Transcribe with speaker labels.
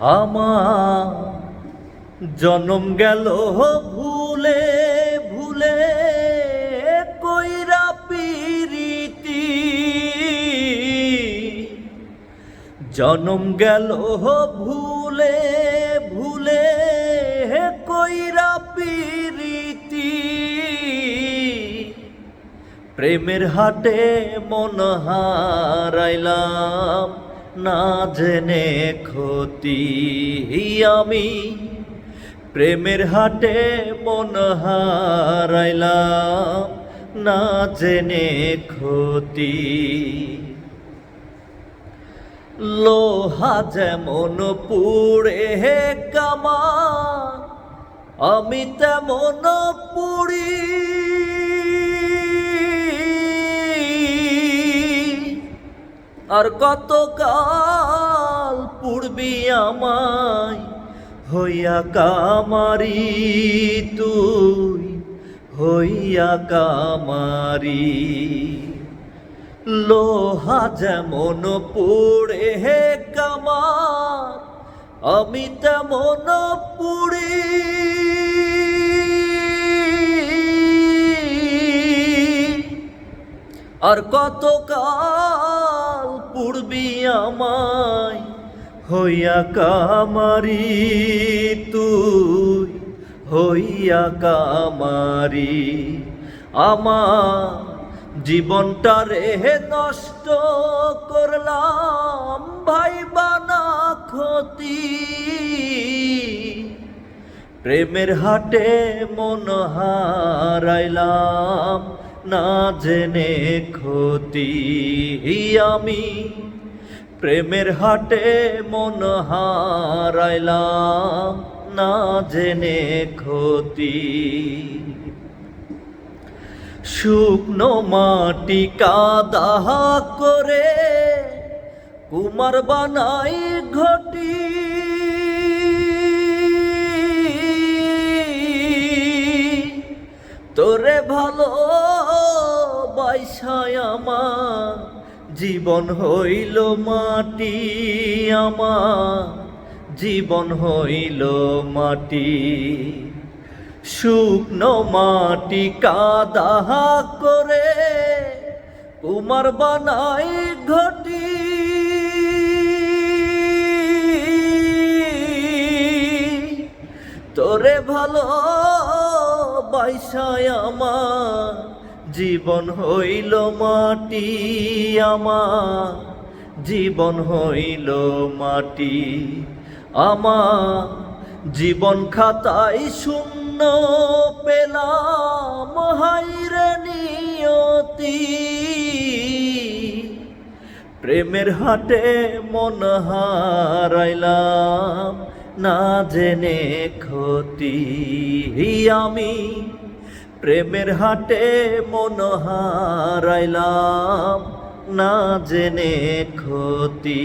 Speaker 1: আমার জনম গেল ভুলে ভুলে কইরা পিরিতি, জনম গেল ভুলে ভুলে কইরা পিরিতি। প্রেমের হাটে মন হারাইলাম না জেনে ক্ষতি আমি, প্রেমের হাটে মন হারাইলাম না জেনে ক্ষতি। লোহা যেমন পুড়ে কামান, আমি তেমন পুড়ি, আর কতকাল পুড়বি আমায় হইয়া কামারি, তুই হইয়া কামারি। লোহা যেমন পুড়ে কামান, আমি তেমন পুড়ি, আর কতকাল পুড়বি আমায় হইয়া কামারি, তুই হইয়া কামারি। আমার জীবনটা রে নষ্ট করলাম ভাইবা না ক্ষতি, প্রেমের হাটে মন হারাইলাম না জেনে ক্ষতি আমি, প্রেমের হাটে মন হারাইলাম না জেনে ক্ষতি। শুকনো মাটি কাদা করে কুমার বানাই ঘটি, তোরে ভালো বাইসায় আমার জীবন হইল মাটি, আমার জীবন হইল মাটি। শুকনো মাটি কাদা করে কুমার বানাই ঘটি, তোরে ভালো বাইসায় আমার জীবন হইল মাটি, আমার জীবন হইল মাটি। আমার জীবন খাতায় শূন্য পেলাম হাইরে নিয়তি, প্রেমের হাটে মন হারাইলাম না জেনে ক্ষতি আমি, প্রেমের হাটে মন হারাইলাম না জেনে ক্ষতি।